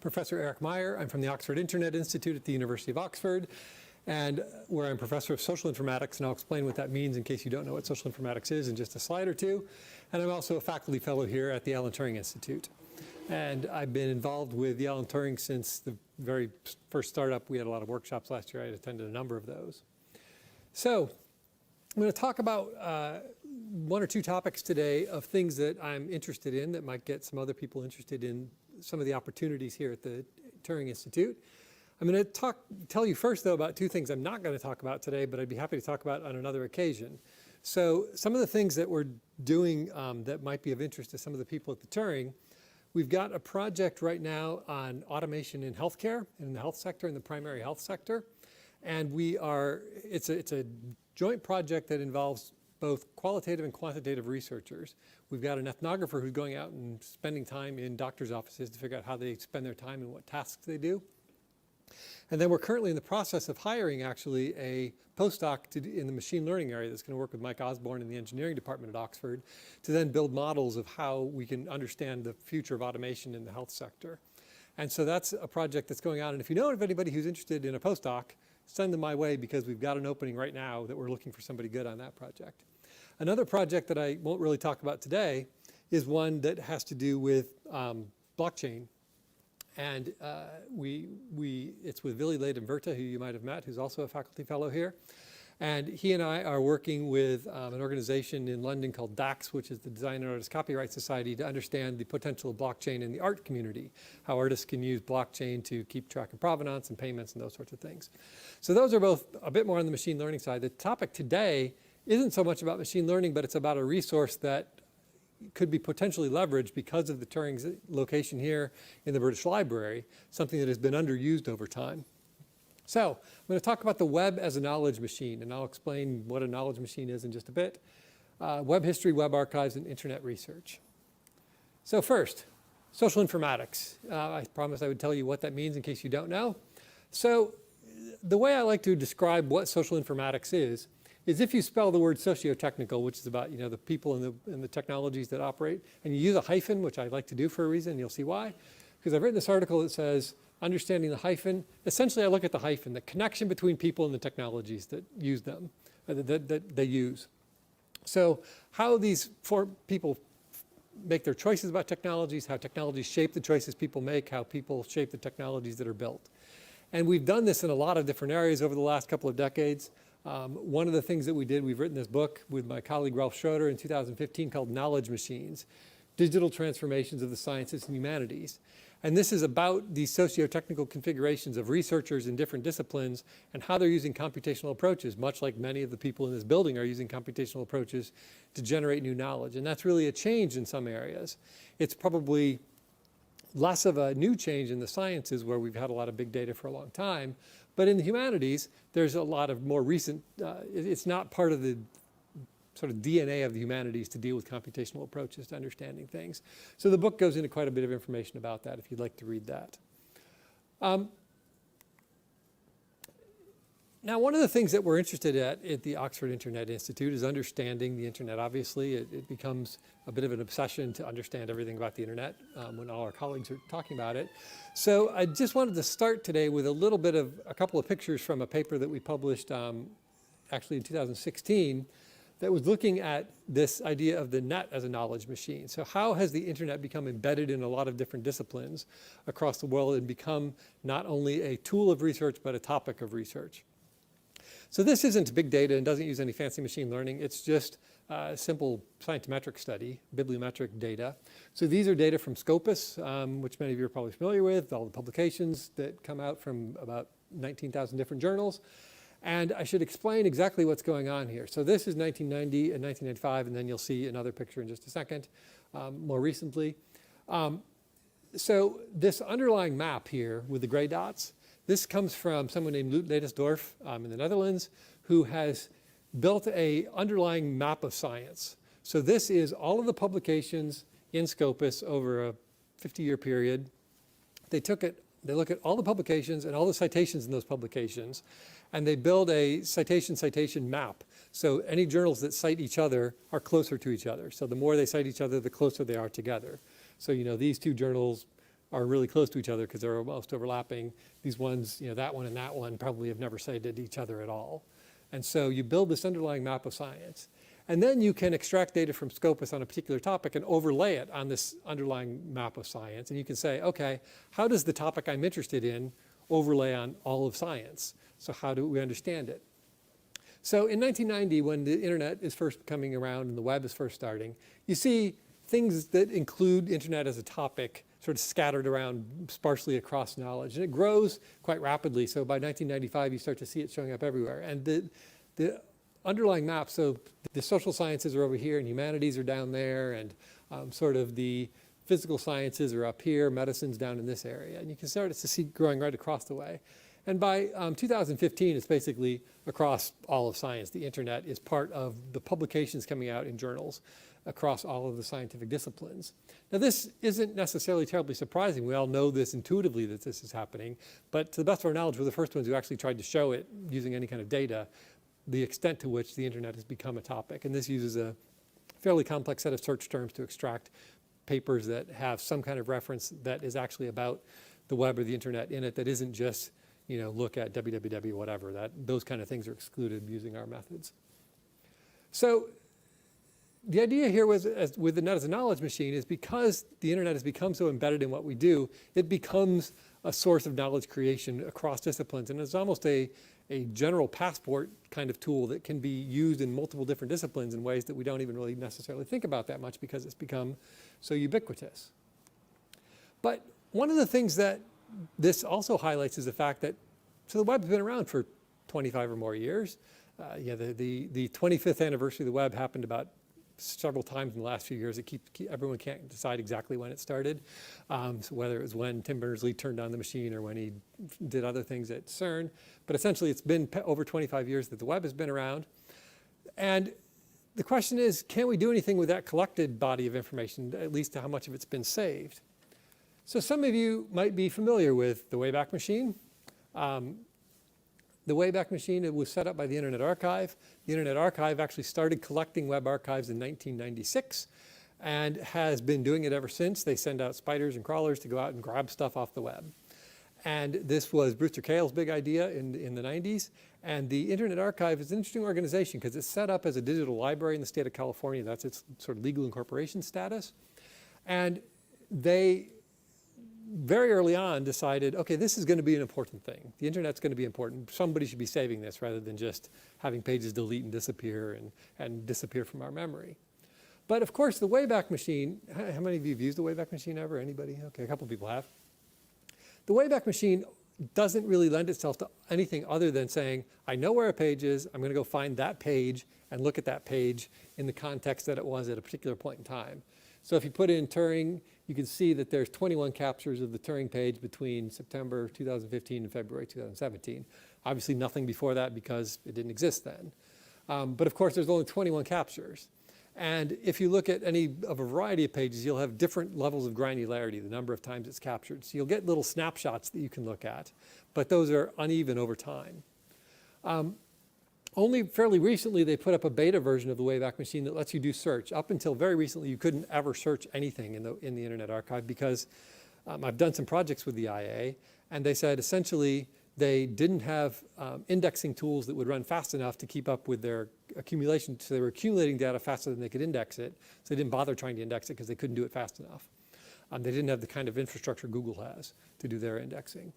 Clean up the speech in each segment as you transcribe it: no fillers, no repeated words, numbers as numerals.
Professor Eric Meyer. I'm from the Oxford Internet Institute at the University of Oxford, and where I'm professor of social informatics, and I'll explain what that means in case you don't know what social informatics is in just a slide or two. And I'm also a faculty fellow here at the Alan Turing Institute. And I've been involved with the Alan Turing since the very first startup. We had a lot of workshops last year. I attended a number of those. So I'm going to talk about one or two topics today of things that I'm interested in that might get some other people interested in some of the opportunities here at the Turing Institute. I'm going to tell you first, though, about two things I'm not going to talk about today, but I'd be happy to talk about on another occasion. So some of the things that we're doing that might be of interest to some of the people at the Turing, we've got a project right now on automation in healthcare, in the health sector, in the primary health sector. And it's a joint project that involves both qualitative and quantitative researchers. We've got an ethnographer who's going out and spending time in doctors' offices to figure out how they spend their time and what tasks they do. And then we're currently in the process of hiring, actually, a postdoc in the machine learning area that's going to work with Mike Osborne in the engineering department at Oxford to then build models of how we can understand the future of automation in the health sector. And so that's a project that's going on. And if you know of anybody who's interested in a postdoc, send them my way, because we've got an opening right now that we're looking for somebody good on that project. Another project that I won't really talk about today is one that has to do with blockchain. And it's with Vili Leiden-Virta, who you might have met, who's also a faculty fellow here. And he and I are working with an organization in London called DACS, which is the Design and Artist Copyright Society, to understand the potential of blockchain in the art community, how artists can use blockchain to keep track of provenance and payments and those sorts of things. So those are both a bit more on the machine learning side. The topic today isn't so much about machine learning, but it's about a resource that could be potentially leveraged because of the Turing's location here in the British Library, something that has been underused over time. So I'm going to talk about the web as a knowledge machine, and I'll explain what a knowledge machine is in just a bit. Web history, web archives, and internet research. So first, social informatics. I promised I would tell you what that means in case you don't know. So the way I like to describe what social informatics is if you spell the word socio-technical, which is about the people and the technologies that operate, and you use a hyphen, which I like to do for a reason, and you'll see why. Because I've written this article that says, understanding the hyphen. Essentially, I look at the hyphen, the connection between people and the technologies that use them, that they use. So how these four people make their choices about technologies, how technologies shape the choices people make, how people shape the technologies that are built. And we've done this in a lot of different areas over the last couple of decades. One of the things that we've written this book with my colleague Ralph Schroeder in 2015 called Knowledge Machines, Digital Transformations of the Sciences and Humanities. And this is about the socio-technical configurations of researchers in different disciplines and how they're using computational approaches, much like many of the people in this building are using computational approaches to generate new knowledge. And that's really a change in some areas. It's probably less of a new change in the sciences, where we've had a lot of big data for a long time. But in the humanities, there's a lot of more recent, it's not part of the sort of DNA of the humanities to deal with computational approaches to understanding things. So the book goes into quite a bit of information about that if you'd like to read that. Now, one of the things that we're interested at the Oxford Internet Institute is understanding the internet. Obviously, it becomes a bit of an obsession to understand everything about the internet when all our colleagues are talking about it. So I just wanted to start today with a couple of pictures from a paper that we published actually in 2016 that was looking at this idea of the net as a knowledge machine. So how has the internet become embedded in a lot of different disciplines across the world and become not only a tool of research, but a topic of research? So this isn't big data and doesn't use any fancy machine learning. It's just a simple scientometric study, bibliometric data. So these are data from Scopus, which many of you are probably familiar with, all the publications that come out from about 19,000 different journals. And I should explain exactly what's going on here. So this is 1990 and 1995, and then you'll see another picture in just a second, more recently. So this underlying map here with the gray dots, this comes from someone named Loet Letesdorf in the Netherlands, who has built an underlying map of science. So this is all of the publications in Scopus over a 50-year period. They look at all the publications and all the citations in those publications, and they build a citation map. So any journals that cite each other are closer to each other. So the more they cite each other, the closer they are together. So these two journals are really close to each other because they're almost overlapping. These ones, that one and that one probably have never cited each other at all. And so you build this underlying map of science. And then you can extract data from Scopus on a particular topic and overlay it on this underlying map of science. And you can say, okay, how does the topic I'm interested in overlay on all of science? So how do we understand it? So in 1990, when the internet is first coming around and the web is first starting, you see things that include internet as a topic sort of scattered around sparsely across knowledge. And it grows quite rapidly. So by 1995, you start to see it showing up everywhere. And the underlying map, so the social sciences are over here and humanities are down there, and sort of the physical sciences are up here, medicine's down in this area. And you can start to see growing right across the way. And by 2015, it's basically across all of science. The internet is part of the publications coming out in journals across all of the scientific disciplines. Now, this isn't necessarily terribly surprising. We all know this intuitively that this is happening. But to the best of our knowledge, we're the first ones who actually tried to show it using any kind of data, the extent to which the internet has become a topic. And this uses a fairly complex set of search terms to extract papers that have some kind of reference that is actually about the web or the internet in it, that isn't just, look at www, whatever. Those kind of things are excluded using our methods. So the idea here with the net as a knowledge machine is because the internet has become so embedded in what we do, it becomes a source of knowledge creation across disciplines. And it's almost a general passport kind of tool that can be used in multiple different disciplines in ways that we don't even really necessarily think about that much because it's become so ubiquitous. But one of the things that this also highlights is the fact that, so the web's been around for 25 or more years. The 25th anniversary of the web happened about several times in the last few years. Everyone can't decide exactly when it started. So whether it was when Tim Berners-Lee turned on the machine or when he did other things at CERN. But essentially, it's been over 25 years that the web has been around. And the question is, can we do anything with that collected body of information, at least to how much of it's been saved? So some of you might be familiar with the Wayback Machine. The Wayback Machine, it was set up by the Internet Archive. The Internet Archive actually started collecting web archives in 1996 and has been doing it ever since. They send out spiders and crawlers to go out and grab stuff off the web. And this was Brewster Kahl's big idea in the 90s. And the Internet Archive is an interesting organization because it's set up as a digital library in the state of California. That's its sort of legal incorporation status. And they very early on decided, okay, this is going to be an important thing. The internet's going to be important. Somebody should be saving this rather than just having pages delete and disappear and disappear from our memory. But of course, the Wayback Machine, how many of you have used the Wayback Machine ever? Anybody? Okay, a couple people have. The Wayback Machine doesn't really lend itself to anything other than saying, I know where a page is, I'm going to go find that page and look at that page in the context that it was at a particular point in time. So if you put in Turing, you can see that there's 21 captures of the Turing page between September 2015 and February 2017. Obviously nothing before that because it didn't exist then. But of course, there's only 21 captures. And if you look at any of a variety of pages, you'll have different levels of granularity, the number of times it's captured. So you'll get little snapshots that you can look at, but those are uneven over time. Only fairly recently, they put up a beta version of the Wayback Machine that lets you do search. Up until very recently, you couldn't ever search anything in the Internet Archive because I've done some projects with the IA, and they said essentially they didn't have indexing tools that would run fast enough to keep up with their accumulation. So they were accumulating data faster than they could index it. So they didn't bother trying to index it because they couldn't do it fast enough. They didn't have the kind of infrastructure Google has to do their indexing.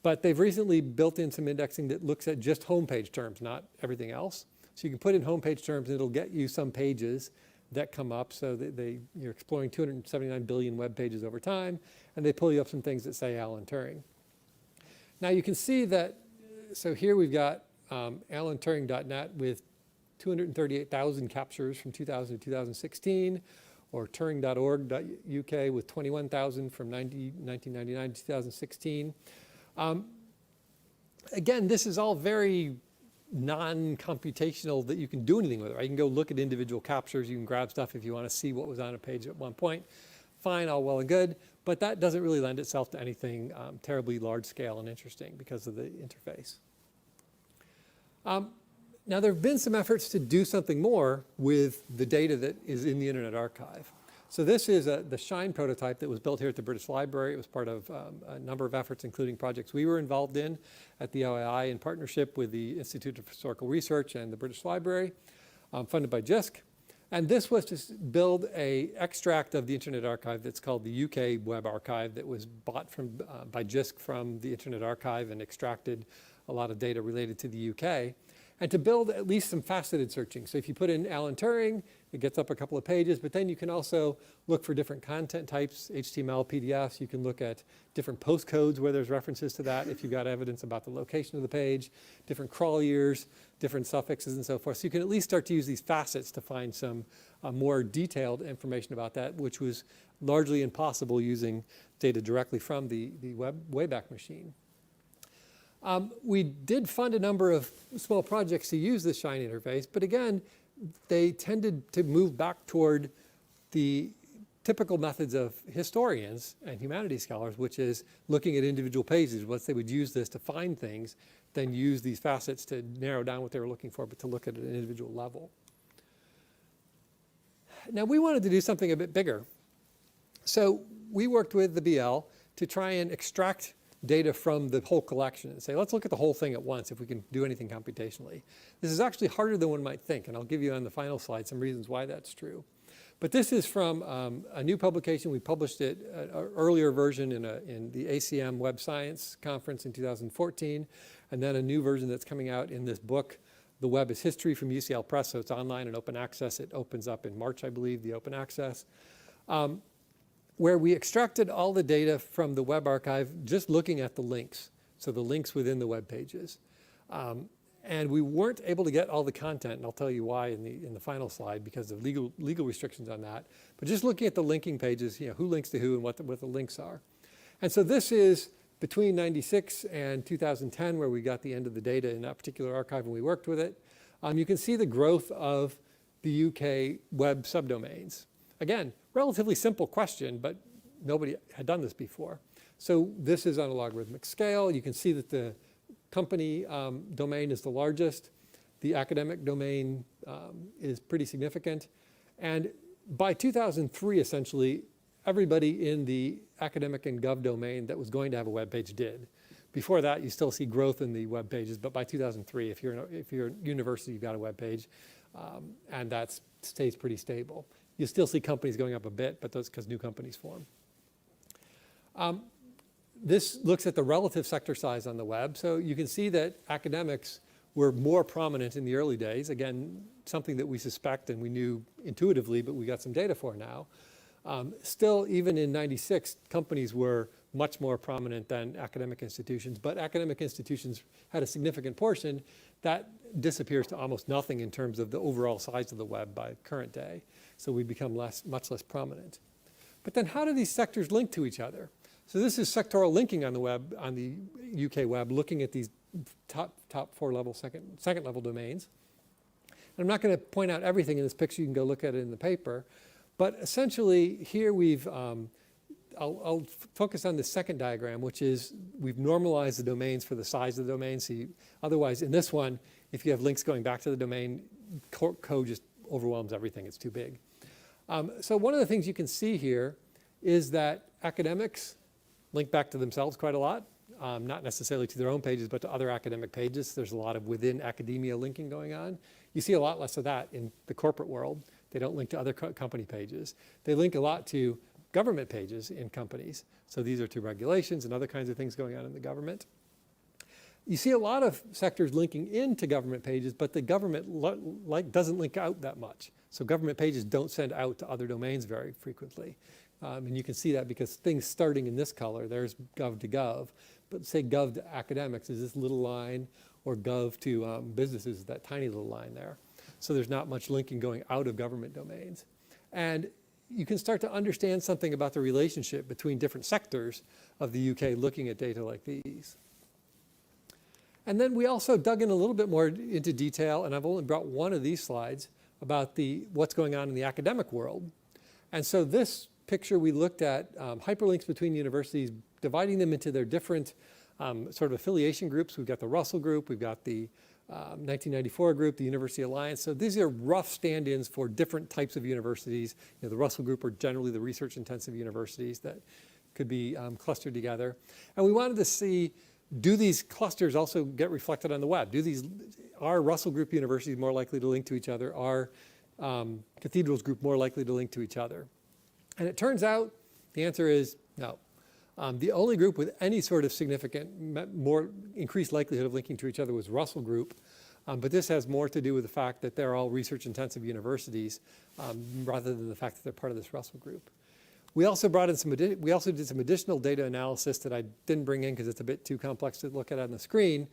But they've recently built in some indexing that looks at just homepage terms, not everything else. So you can put in homepage terms and it'll get you some pages that come up. So you're exploring 279 billion web pages over time, and they pull you up some things that say Alan Turing. Now you can see that, so here we've got alanturing.net with 238,000 captures from 2000 to 2016, or turing.org.uk with 21,000 from 1999 to 2016. Again, this is all very non-computational that you can do anything with it. Right? You can go look at individual captures. You can grab stuff if you want to see what was on a page at one point. Fine, all well and good. But that doesn't really lend itself to anything terribly large scale and interesting because of the interface. Now, there have been some efforts to do something more with the data that is in the Internet Archive. So this is the SHINE prototype that was built here at the British Library. It was part of a number of efforts, including projects we were involved in at the OII in partnership with the Institute of Historical Research and the British Library, funded by JISC. And this was to build an extract of the Internet Archive that's called the UK Web Archive that was bought by JISC from the Internet Archive and extracted a lot of data related to the UK. And to build at least some faceted searching. So if you put in Alan Turing, it gets up a couple of pages, but then you can also look for different content types, HTML, PDFs. You can look at different postcodes where there's references to that if you've got evidence about the location of the page, different crawl years, different suffixes and so forth. So you can at least start to use these facets to find some more detailed information about that, which was largely impossible using data directly from the Wayback Machine. We did fund a number of small projects to use the SHINE interface, but again, they tended to move back toward the typical methods of historians and humanities scholars, which is looking at individual pages. Once they would use this to find things, then use these facets to narrow down what they were looking for, but to look at an individual level. Now, we wanted to do something a bit bigger. So we worked with the BL to try and extract data from the whole collection and say, let's look at the whole thing at once if we can do anything computationally. This is actually harder than one might think, and I'll give you on the final slide some reasons why that's true. But this is from a new publication. We published it, an earlier version in the ACM Web Science Conference in 2014, and then a new version that's coming out in this book, The Web is History, from UCL Press, so it's online and open access. It opens up in March, I believe, the open access. Where we extracted all the data from the web archive just looking at the links, so the links within the web pages. And we weren't able to get all the content, and I'll tell you why in the final slide because of legal restrictions on that. But just looking at the linking pages, who links to who and what the links are. And so this is between 96 and 2010 where we got the end of the data in that particular archive and we worked with it. You can see the growth of the UK web subdomains. Again, relatively simple question, but nobody had done this before. So this is on a logarithmic scale. You can see that the company domain is the largest. The academic domain is pretty significant. And by 2003, essentially, everybody in the academic and gov domain that was going to have a web page did. Before that, you still see growth in the web pages, but by 2003, if you're a university, you've got a web page, and that stays pretty stable. You still see companies going up a bit, but that's because new companies form. This looks at the relative sector size on the web. So you can see that academics were more prominent in the early days. Again, something that we suspect and we knew intuitively, but we got some data for now. Still, even in 96, companies were much more prominent than academic institutions, but academic institutions had a significant portion. That disappears to almost nothing in terms of the overall size of the web by current day. So we become much less prominent. But then how do these sectors link to each other? So this is sectoral linking on the web, on the UK web, looking at these top four level, second level domains. And I'm not going to point out everything in this picture. You can go look at it in the paper. But essentially here we've, I'll focus on the second diagram, which is we've normalized the domains for the size of the domain. So otherwise, in this one, if you have links going back to the domain, code just overwhelms everything. It's too big. So one of the things you can see here is that academics link back to themselves quite a lot, not necessarily to their own pages, but to other academic pages. There's a lot of within academia linking going on. You see a lot less of that in the corporate world. They don't link to other company pages. They link a lot to government pages in companies. So these are to regulations and other kinds of things going on in the government. You see a lot of sectors linking into government pages, but the government doesn't link out that much. So government pages don't send out to other domains very frequently. And you can see that because things starting in this color, there's gov to gov, but say gov to academics is this little line, or gov to businesses is that tiny little line there. So there's not much linking going out of government domains. And you can start to understand something about the relationship between different sectors of the UK looking at data like these. And then we also dug in a little bit more into detail, and I've only brought one of these slides about what's going on in the academic world. And so this picture, we looked at hyperlinks between universities, dividing them into their different sort of affiliation groups. We've got the Russell Group, we've got the 1994 group, the University Alliance. So these are rough stand-ins for different types of universities. The Russell Group are generally the research-intensive universities that could be clustered together. And we wanted to see, do these clusters also get reflected on the web? Are Russell Group universities more likely to link to each other? Are Cathedrals Group more likely to link to each other? And it turns out the answer is no. The only group with any sort of significant, more increased likelihood of linking to each other was Russell Group. But this has more to do with the fact that they're all research-intensive universities rather than the fact that they're part of this Russell Group. We also brought in we also did some additional data analysis that I didn't bring in because it's a bit too complex to look at on the screen.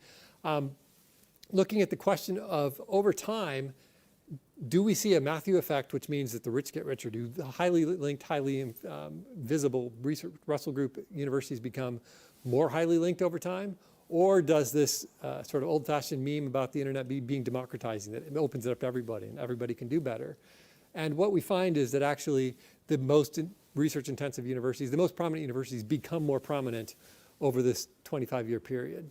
Looking at the question of, over time, do we see a Matthew effect, which means that the rich get richer? Do the highly linked, highly visible Russell Group universities become more highly linked over time? Or does this sort of old-fashioned meme about the internet being democratizing, that it opens it up to everybody and everybody can do better? And what we find is that actually the most research-intensive universities, the most prominent universities, become more prominent over this 25-year period.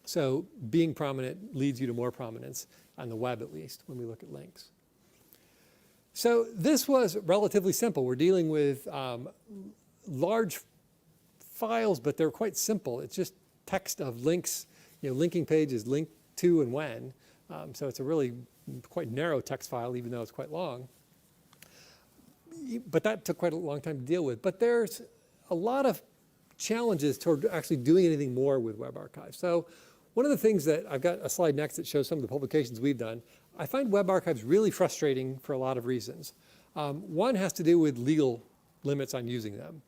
So being prominent leads you to more prominence on the web, at least, when we look at links. So this was relatively simple. We're dealing with large files, but they're quite simple. It's just text of links, linking pages, link to and when. So it's a really quite narrow text file, even though it's quite long. But that took quite a long time to deal with. But there's a lot of challenges toward actually doing anything more with Web Archive. So one of the things that I've got a slide next that shows some of the publications we've done. I find Web Archives really frustrating for a lot of reasons. One has to do with legal limits on using them.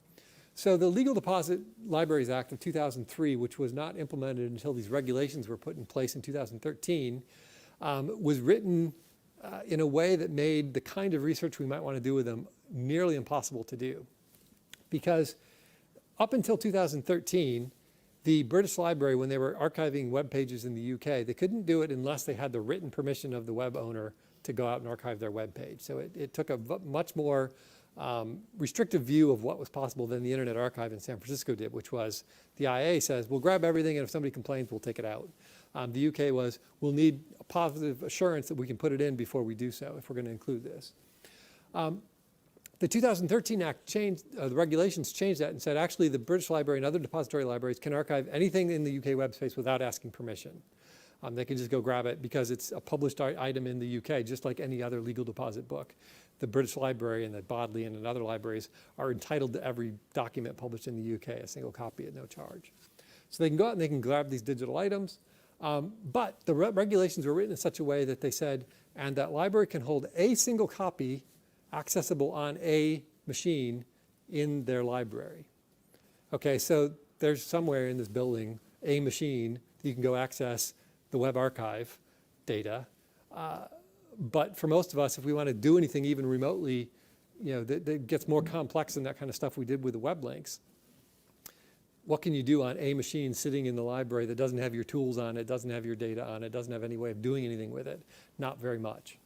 So the Legal Deposit Libraries Act of 2003, which was not implemented until these regulations were put in place in 2013, was written in a way that made the kind of research we might want to do with them nearly impossible to do. Because up until 2013, the British Library, when they were archiving web pages in the UK, they couldn't do it unless they had the written permission of the web owner to go out and archive their web page. So it took a much more restrictive view of what was possible than the Internet Archive in San Francisco did, which was the IA says, we'll grab everything and if somebody complains, we'll take it out. The UK was, we'll need a positive assurance that we can put it in before we do so, if we're going to include this. The 2013 Act changed, the regulations changed that and said actually the British Library and other depository libraries can archive anything in the UK web space without asking permission. They can just go grab it because it's a published item in the UK, just like any other legal deposit book. The British Library and the Bodleian and other libraries are entitled to every document published in the UK, a single copy at no charge. So they can go out and they can grab these digital items. But the regulations were written in such a way that they said, and that library can hold a single copy accessible on a machine in their library. Okay, so there's somewhere in this building a machine that you can go access the Web Archive data. But for most of us, if we want to do anything even remotely, that gets more complex than that kind of stuff we did with the web links. What can you do on a machine sitting in the library that doesn't have your tools on it, doesn't have your data on it, doesn't have any way of doing anything with it? Not very much.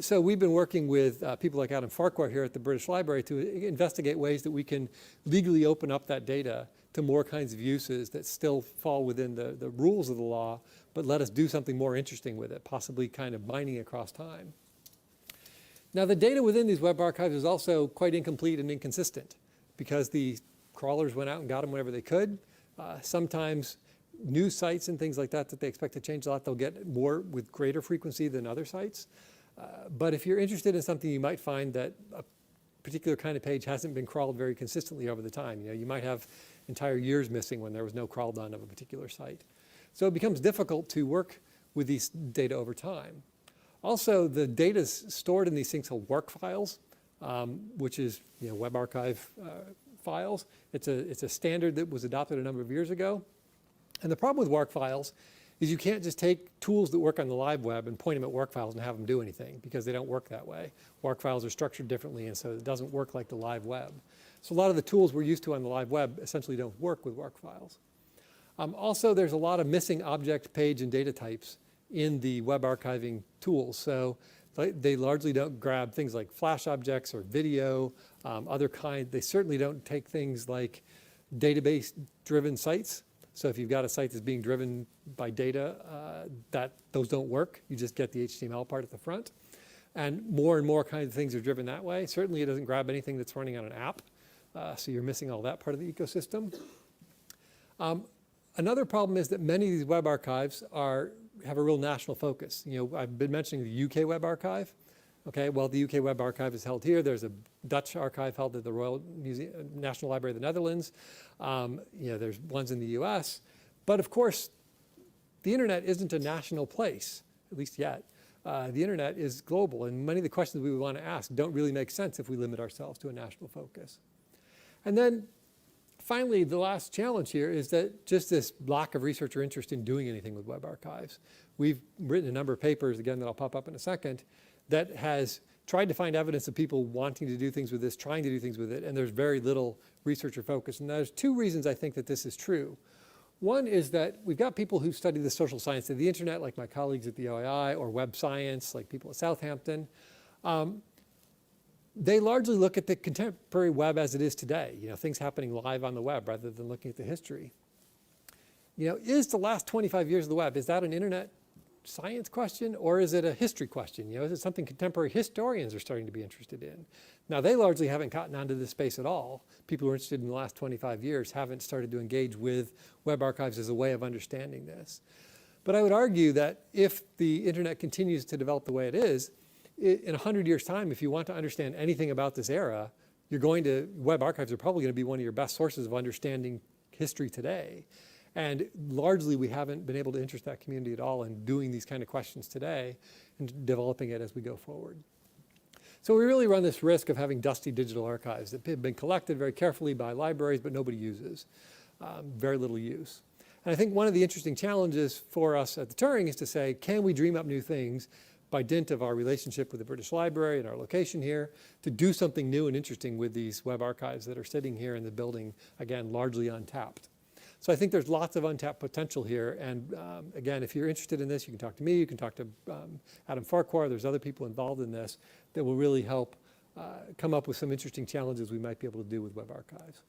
So we've been working with people like Adam Farquhar here at the British Library to investigate ways that we can legally open up that data to more kinds of uses that still fall within the rules of the law, but let us do something more interesting with it, possibly kind of mining across time. Now the data within these web archives is also quite incomplete and inconsistent because the crawlers went out and got them whenever they could. Sometimes news sites and things like that they expect to change a lot, they'll get more with greater frequency than other sites. But if you're interested in something, you might find that a particular kind of page hasn't been crawled very consistently over the time. You might have entire years missing when there was no crawl done of a particular site. So it becomes difficult to work with these data over time. Also, the data is stored in these things called WARC files, which is Web Archive files. It's a standard that was adopted a number of years ago. And the problem with WARC files is you can't just take tools that work on the live web and point them at WARC files and have them do anything because they don't work that way. WARC files are structured differently and so it doesn't work like the live web. So a lot of the tools we're used to on the live web essentially don't work with WARC files. Also, there's a lot of missing object, page, and data types in the web archiving tools. So they largely don't grab things like flash objects or video, other kind. They certainly don't take things like database-driven sites. So if you've got a site that's being driven by data, those don't work. You just get the HTML part at the front. And more kinds of things are driven that way. Certainly it doesn't grab anything that's running on an app. So you're missing all that part of the ecosystem. Another problem is that many of these web archives have a real national focus. I've been mentioning the UK Web Archive. Okay, well, the UK Web Archive is held here. There's a Dutch archive held at the Royal National Library of the Netherlands. There's ones in the US. But of course, the internet isn't a national place, at least yet. The internet is global, and many of the questions we would want to ask don't really make sense if we limit ourselves to a national focus. And then finally, the last challenge here is that just this lack of research or interest in doing anything with web archives. We've written a number of papers, again, that'll pop up in a second, that has tried to find evidence of people wanting to do things with this, trying to do things with it, and there's very little research or focus. And there's two reasons I think that this is true. One is that we've got people who study the social science of the internet, like my colleagues at the OAI, or web science, like people at Southampton. They largely look at the contemporary web as it is today, things happening live on the web rather than looking at the history. Is the last 25 years of the web, is that an internet science question, or is it a history question? Is it something contemporary historians are starting to be interested in? Now, they largely haven't gotten onto this space at all. People who are interested in the last 25 years haven't started to engage with web archives as a way of understanding this. But I would argue that if the internet continues to develop the way it is, in 100 years' time, if you want to understand anything about this era, web archives are probably going to be one of your best sources of understanding history today. And largely, we haven't been able to interest that community at all in doing these kind of questions today and developing it as we go forward. So we really run this risk of having dusty digital archives that have been collected very carefully by libraries, but nobody uses, very little use. And I think one of the interesting challenges for us at the Turing is to say, can we dream up new things by dint of our relationship with the British Library and our location here to do something new and interesting with these web archives that are sitting here in the building, again, largely untapped. So I think there's lots of untapped potential here. And again, if you're interested in this, you can talk to me, you can talk to Adam Farquhar. There's other people involved in this that will really help come up with some interesting challenges we might be able to do with web archives.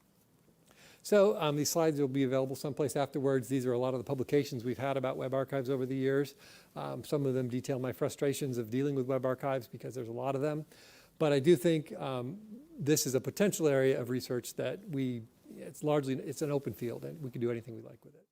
So these slides will be available someplace afterwards. These are a lot of the publications we've had about web archives over the years. Some of them detail my frustrations of dealing with web archives because there's a lot of them. But I do think this is a potential area of research that it's an open field, and we can do anything we like with it.